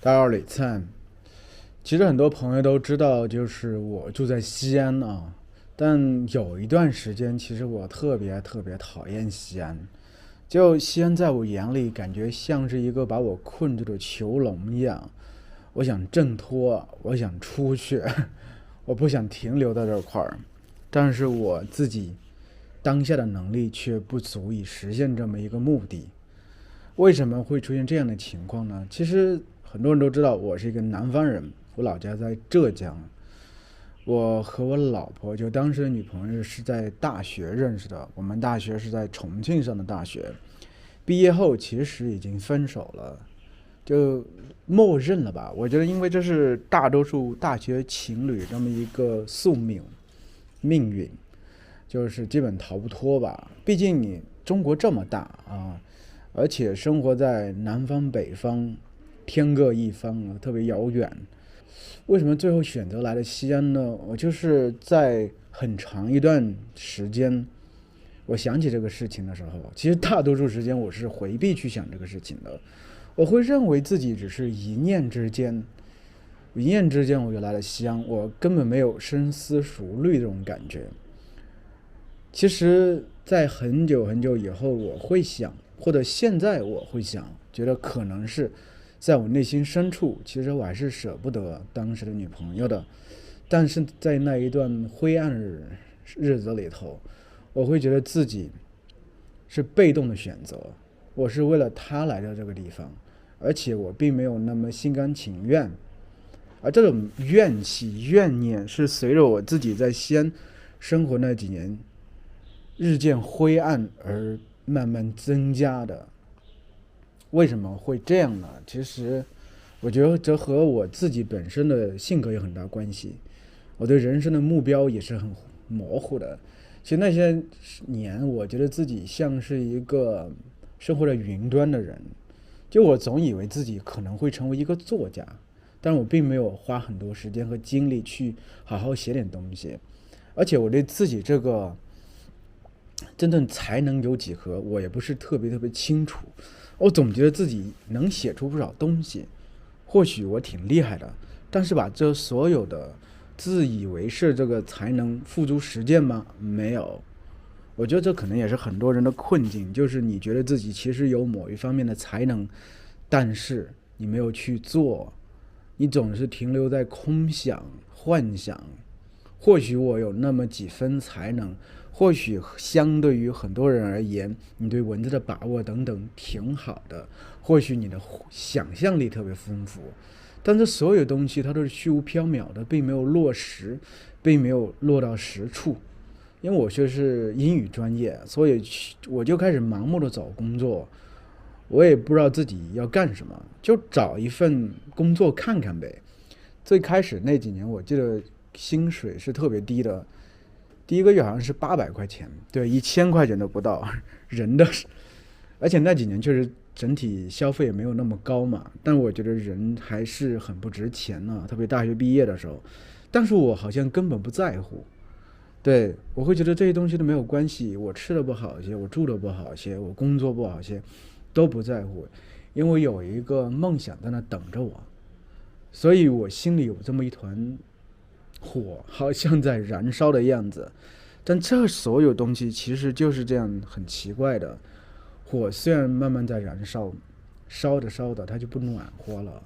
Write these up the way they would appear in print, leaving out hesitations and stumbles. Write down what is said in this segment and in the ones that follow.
大家好，李灿。其实很多朋友都知道，就是我住在西安啊，但有一段时间，其实我特别讨厌西安。就西安在我眼里，感觉像是一个把我困住的囚笼一样。我想挣脱，我想出去，我不想停留在这块儿。但是我自己当下的能力却不足以实现这么一个目的。为什么会出现这样的情况呢？其实很多人都知道，我是一个南方人，我老家在浙江。我和我老婆就当时的女朋友是在大学认识的，我们大学是在重庆上的大学。毕业后其实已经分手了，就默认了吧。我觉得，因为这是大多数大学情侣这么一个命运，就是基本逃不脱吧。毕竟你中国这么大啊，而且生活在南方北方，天各一方啊，特别遥远。为什么最后选择来了西安呢？我就是在很长一段时间，我想起这个事情的时候，其实大多数时间我是回避去想这个事情的。我会认为自己只是一念之间我就来了西安，我根本没有深思熟虑这种感觉。其实，在很久很久以后，我会想，或者现在我会想，觉得可能是在我内心深处，其实我还是舍不得当时的女朋友的。但是在那一段灰暗日子里头，我会觉得自己是被动的选择，我是为了她来到这个地方，而且我并没有那么心甘情愿。而这种怨气、怨念是随着我自己在西安生活那几年日渐灰暗而慢慢增加的。为什么会这样呢？其实，我觉得这和我自己本身的性格有很大关系。我对人生的目标也是很模糊的。其实那些年，我觉得自己像是一个生活在云端的人。就我总以为自己可能会成为一个作家，但我并没有花很多时间和精力去好好写点东西。而且我对自己这个真正才能有几何，我也不是特别清楚。我总觉得自己能写出不少东西，或许我挺厉害的，但是把这所有的自以为是这个才能付诸实践吗？没有。我觉得这可能也是很多人的困境，就是你觉得自己其实有某一方面的才能，但是你没有去做，你总是停留在空想、幻想。或许我有那么几分才能，或许相对于很多人而言，你对文字的把握等等挺好的，或许你的想象力特别丰富，但这所有东西它都是虚无缥缈的，并没有落实，并没有落到实处。因为我学的是英语专业，所以我就开始盲目的找工作，我也不知道自己要干什么，就找一份工作看看呗。最开始那几年，我记得薪水是特别低的，第一个月好像是800块钱，对，1000块钱都不到，人的。而且那几年确实整体消费也没有那么高嘛，但我觉得人还是很不值钱呢，特别大学毕业的时候。但是我好像根本不在乎，对，我会觉得这些东西都没有关系，我吃的不好些，我住的不好些，我工作不好些，都不在乎，因为有一个梦想在那等着我，所以我心里有这么一团火，好像在燃烧的样子。但这所有东西其实就是这样很奇怪的，火虽然慢慢在燃烧，烧着它就不暖和了，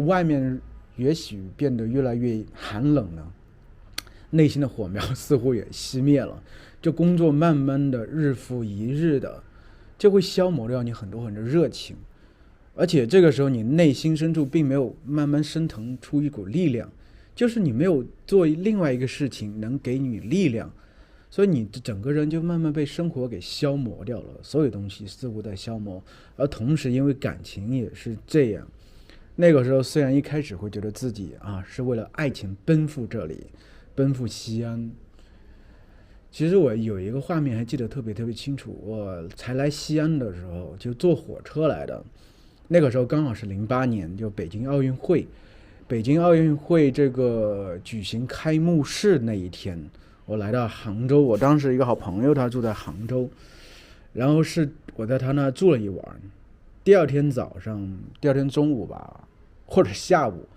外面也许变得越来越寒冷了，内心的火苗似乎也熄灭了。就工作慢慢的日复一日的，就会消磨掉你很多热情。而且这个时候你内心深处并没有慢慢升腾出一股力量，就是你没有做另外一个事情能给你力量，所以你整个人就慢慢被生活给消磨掉了，所有东西似乎在消磨。而同时因为感情也是这样，那个时候虽然一开始会觉得自己是为了爱情奔赴这里，奔赴西安。其实我有一个画面还记得特别清楚，我才来西安的时候就坐火车来的，那个时候刚好是08年，就北京奥运会。北京奥运会这个举行开幕式那一天，我来到杭州，我当时一个好朋友他住在杭州，然后是我在他那住了一晚。第二天中午吧，或者下午。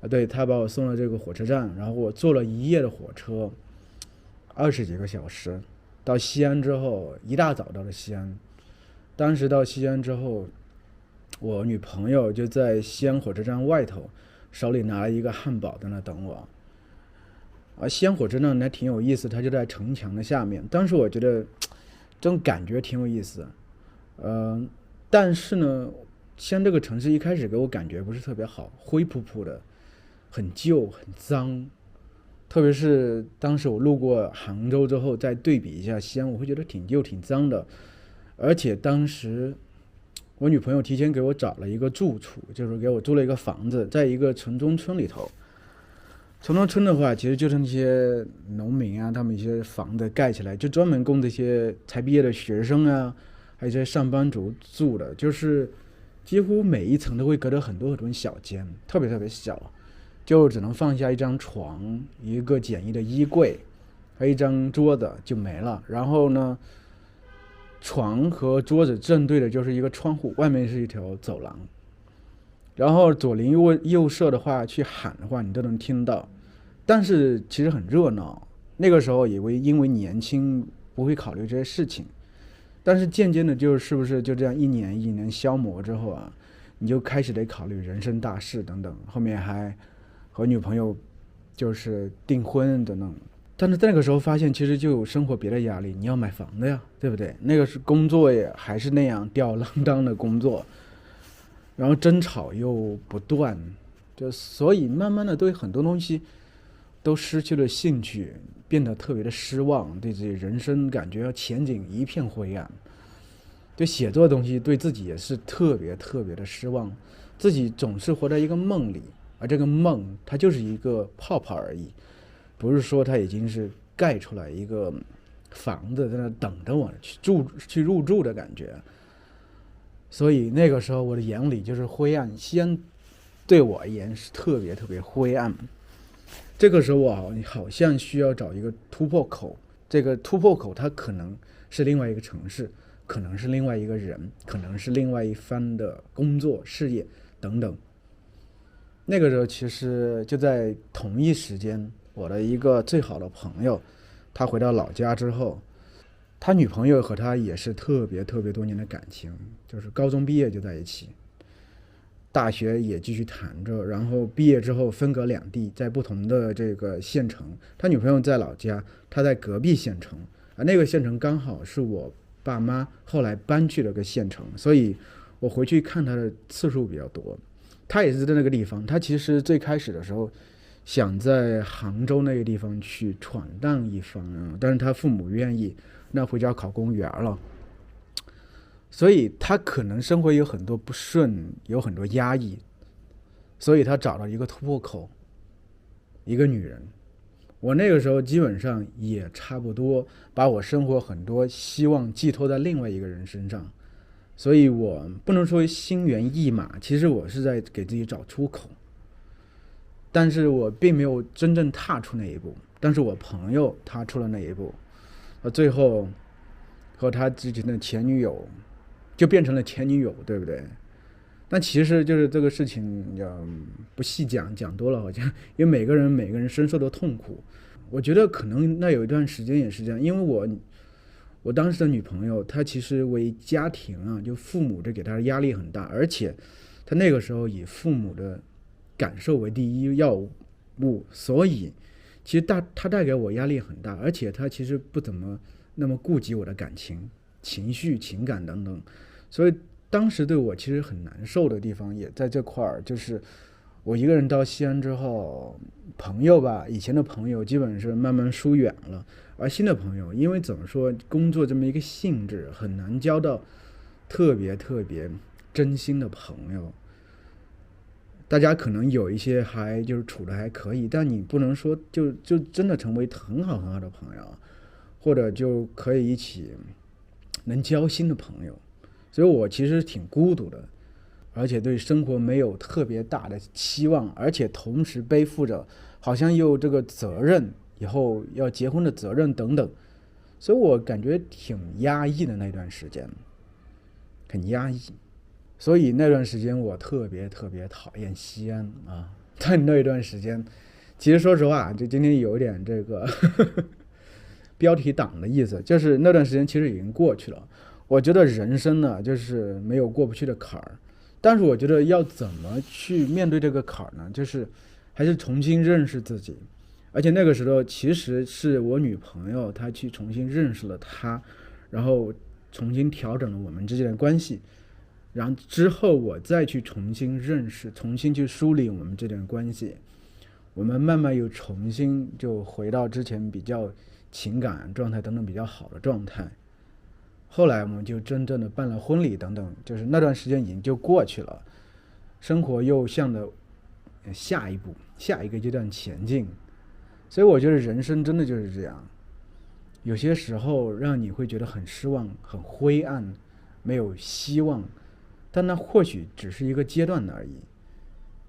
对，他把我送到这个火车站，然后我坐了一夜的火车，20几个小时，到西安之后，一大早到了西安。当时到西安之后，我女朋友就在西安火车站外头，手里拿了一个汉堡在那等我。西安火车站还挺有意思，它就在城墙的下面。当时我觉得这种感觉挺有意思，但是呢，西安这个城市一开始给我感觉不是特别好，灰扑扑的，很旧很脏。特别是当时我路过杭州之后，再对比一下西安，我会觉得挺旧挺脏的。而且当时我女朋友提前给我找了一个住处，就是给我租了一个房子，在一个城中村里头。城中村的话，其实就是那些农民啊，他们一些房子盖起来，就专门供这些才毕业的学生啊，还有一些上班族住的，就是几乎每一层都会隔着很多很多小间，特别特别小，就只能放下一张床、一个简易的衣柜，还有一张桌子就没了。然后呢，床和桌子正对的就是一个窗户，外面是一条走廊。然后左邻右舍的话，去喊的话，你都能听到。但是其实很热闹。那个时候以为因为年轻不会考虑这些事情，但是渐渐的，就是不是就这样一年一年消磨之后啊，你就开始得考虑人生大事等等。后面还和女朋友就是订婚等等。但是在那个时候发现，其实就有生活别的压力，你要买房子呀，对不对？那个是工作也还是那样吊儿郎当的工作。然后争吵又不断，就所以慢慢的对很多东西都失去了兴趣，变得特别的失望，对自己人生感觉前景一片灰暗。对写作的东西，对自己也是特别特别的失望，自己总是活在一个梦里，而这个梦它就是一个泡泡而已，不是说它已经是盖出来一个房子在那等着我去入住的感觉。所以那个时候我的眼里就是灰暗，西安对我而言是特别特别灰暗。这个时候我好像需要找一个突破口，这个突破口它可能是另外一个城市，可能是另外一个人，可能是另外一番的工作事业等等。那个时候其实就在同一时间，我的一个最好的朋友，他回到老家之后，他女朋友和他也是特别特别多年的感情，就是高中毕业就在一起，大学也继续谈着，然后毕业之后分隔两地，在不同的这个县城。他女朋友在老家，他在隔壁县城，那个县城刚好是我爸妈后来搬去了个县城，所以我回去看他的次数比较多。他也是在那个地方，他其实最开始的时候想在杭州那个地方去闯荡一番，但是他父母愿意，那回家考公务员了，所以他可能生活有很多不顺，有很多压抑，所以他找到一个突破口，一个女人。我那个时候基本上也差不多把我生活很多希望寄托在另外一个人身上，所以我不能说心猿意马，其实我是在给自己找出口，但是我并没有真正踏出那一步，但是我朋友踏出了那一步，最后和他之前的前女友就变成了前女友，对不对？但其实就是这个事情不细讲，讲多了好像，因为每个人深受的痛苦。我觉得可能那有一段时间也是这样，因为我当时的女朋友，她其实为家庭啊，就父母这给她的压力很大，而且她那个时候以父母的感受为第一要务，所以其实她带给我压力很大，而且她其实不怎么那么顾及我的感情、情绪、情感等等，所以当时对我其实很难受的地方也在这块儿，就是我一个人到西安之后，朋友吧，以前的朋友基本是慢慢疏远了，而新的朋友，因为怎么说，工作这么一个性质，很难交到特别特别真心的朋友。大家可能有一些还就是处的还可以，但你不能说就真的成为很好很好的朋友，或者就可以一起能交心的朋友。所以我其实挺孤独的，而且对生活没有特别大的期望，而且同时背负着好像有这个责任，以后要结婚的责任等等，所以我感觉挺压抑的那段时间，很压抑。所以那段时间我特别特别讨厌西安啊。在那段时间，其实说实话，就今天有点这个标题党的意思，就是那段时间其实已经过去了。我觉得人生呢，就是没有过不去的坎儿，但是我觉得要怎么去面对这个坎儿呢？就是还是重新认识自己。而且那个时候其实是我女朋友她去重新认识了她，然后重新调整了我们之间的关系，然后之后我再去重新认识，重新去梳理我们这段关系，我们慢慢又重新就回到之前比较情感状态等等比较好的状态。后来我们就真正的办了婚礼等等，就是那段时间已经就过去了，生活又向着下一个阶段前进。所以我觉得人生真的就是这样，有些时候让你会觉得很失望、很灰暗、没有希望，但那或许只是一个阶段而已。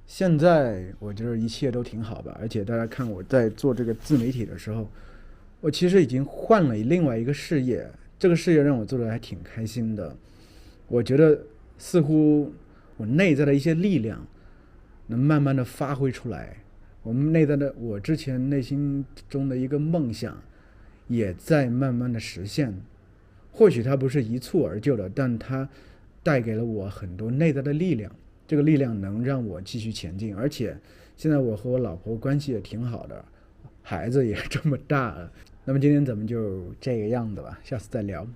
现在我觉得一切都挺好吧，而且大家看我在做这个自媒体的时候，我其实已经换了另外一个事业，这个事业让我做的还挺开心的。我觉得似乎我内在的一些力量能慢慢的发挥出来，我们内在的我之前内心中的一个梦想也在慢慢的实现。或许它不是一蹴而就的，但它带给了我很多内在的力量，这个力量能让我继续前进。而且现在我和我老婆关系也挺好的，孩子也这么大了。那么今天咱们就这个样子吧，下次再聊。